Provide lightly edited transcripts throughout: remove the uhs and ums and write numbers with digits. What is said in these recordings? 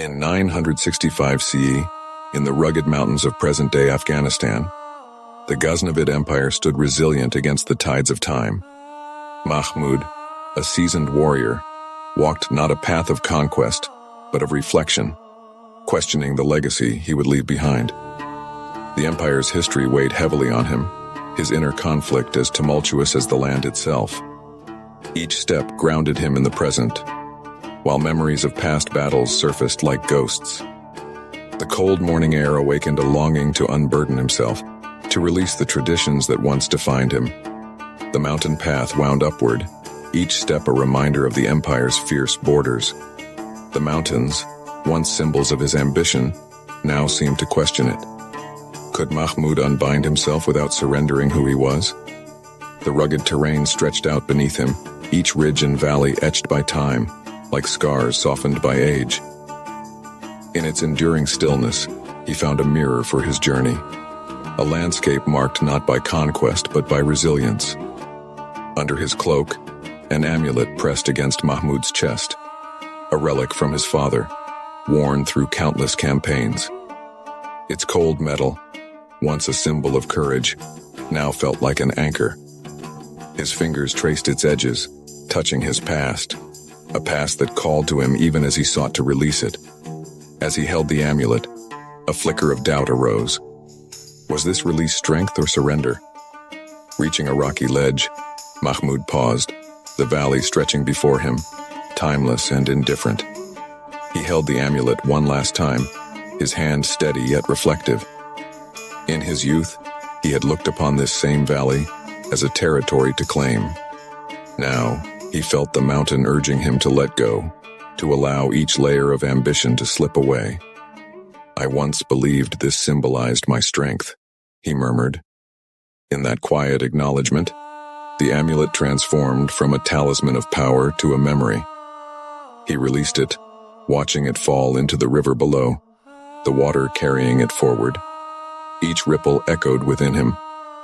In 965 CE, in the rugged mountains of present-day Afghanistan, the Ghaznavid Empire stood resilient against the tides of time. Mahmud, a seasoned warrior, walked not a path of conquest, but of reflection, questioning the legacy he would leave behind. The empire's history weighed heavily on him, his inner conflict as tumultuous as the land itself. Each step grounded him in the present, while memories of past battles surfaced like ghosts. The cold morning air awakened a longing to unburden himself, to release the traditions that once defined him. The mountain path wound upward, each step a reminder of the empire's fierce borders. The mountains, once symbols of his ambition, now seemed to question it. Could Mahmud unbind himself without surrendering who he was? The rugged terrain stretched out beneath him, each ridge and valley etched by time, like scars softened by age. In its enduring stillness, he found a mirror for his journey, a landscape marked not by conquest but by resilience. Under his cloak, an amulet pressed against Mahmud's chest, a relic from his father, worn through countless campaigns. Its cold metal, once a symbol of courage, now felt like an anchor. His fingers traced its edges, touching his past, a past that called to him even as he sought to release it. As he held the amulet, a flicker of doubt arose. Was this release strength or surrender? Reaching a rocky ledge, Mahmud paused, the valley stretching before him, timeless and indifferent. He held the amulet one last time, his hand steady yet reflective. In his youth, he had looked upon this same valley as a territory to claim. Now, he felt the mountain urging him to let go, to allow each layer of ambition to slip away. I once believed this symbolized my strength, he murmured. In that quiet acknowledgement, the amulet transformed from a talisman of power to a memory. He released it, watching it fall into the river below, the water carrying it forward. Each ripple echoed within him,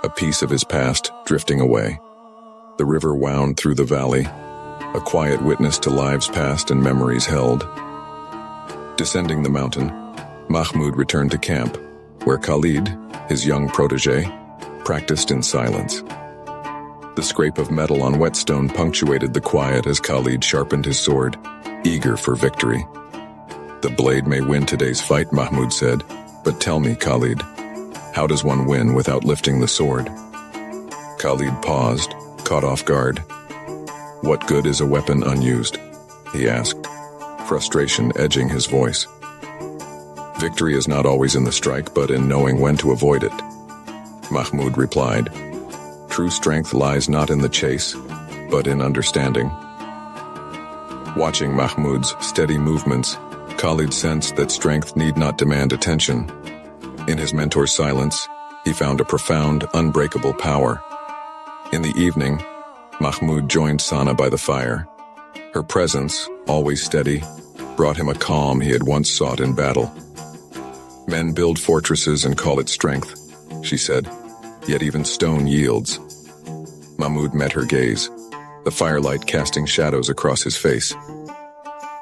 a piece of his past drifting away. The river wound through the valley, a quiet witness to lives past and memories held. Descending the mountain, Mahmud returned to camp, where Khalid, his young protégé, practiced in silence. The scrape of metal on whetstone punctuated the quiet as Khalid sharpened his sword, eager for victory. The blade may win today's fight, Mahmud said, but tell me, Khalid, how does one win without lifting the sword? Khalid paused, caught off guard. What good is a weapon unused? He asked, frustration edging his voice. Victory is not always in the strike, but in knowing when to avoid it, Mahmud replied. True strength lies not in the chase, but in understanding. Watching Mahmud's steady movements, Khalid sensed that strength need not demand attention. In his mentor's silence, he found a profound, unbreakable power. In the evening, Mahmud joined Sana by the fire. Her presence, always steady, brought him a calm he had once sought in battle. Men build fortresses and call it strength, she said, yet even stone yields. Mahmud met her gaze, the firelight casting shadows across his face.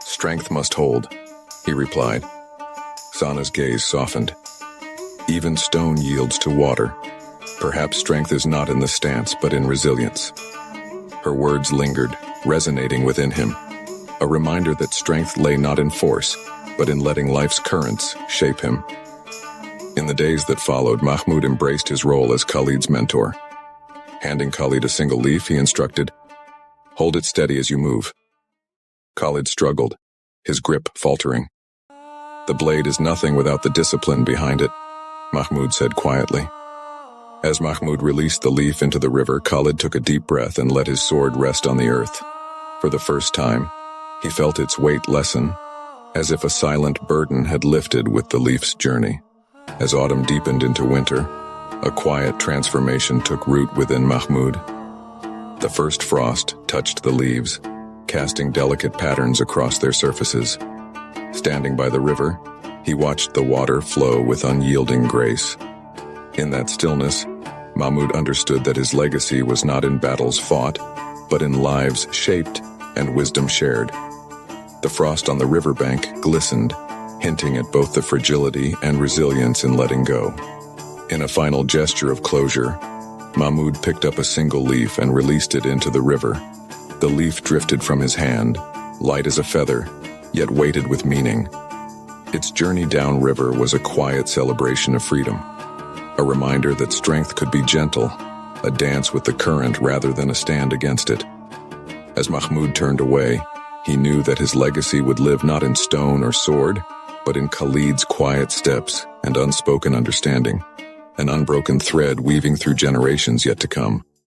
Strength must hold, he replied. Sana's gaze softened. Even stone yields to water. Perhaps strength is not in the stance, but in resilience. Her words lingered, resonating within him, a reminder that strength lay not in force, but in letting life's currents shape him. In the days that followed, Mahmud embraced his role as Khalid's mentor. Handing Khalid a single leaf, he instructed, "Hold it steady as you move." Khalid struggled, his grip faltering. "The blade is nothing without the discipline behind it," Mahmud said quietly. As Mahmud released the leaf into the river, Khalid took a deep breath and let his sword rest on the earth. For the first time, he felt its weight lessen, as if a silent burden had lifted with the leaf's journey. As autumn deepened into winter, a quiet transformation took root within Mahmud. The first frost touched the leaves, casting delicate patterns across their surfaces. Standing by the river, he watched the water flow with unyielding grace. In that stillness, Mahmud understood that his legacy was not in battles fought, but in lives shaped and wisdom shared. The frost on the riverbank glistened, hinting at both the fragility and resilience in letting go. In a final gesture of closure, Mahmud picked up a single leaf and released it into the river. The leaf drifted from his hand, light as a feather, yet weighted with meaning. Its journey downriver was a quiet celebration of freedom, a reminder that strength could be gentle, a dance with the current rather than a stand against it. As Mahmud turned away, he knew that his legacy would live not in stone or sword, but in Khalid's quiet steps and unspoken understanding, an unbroken thread weaving through generations yet to come.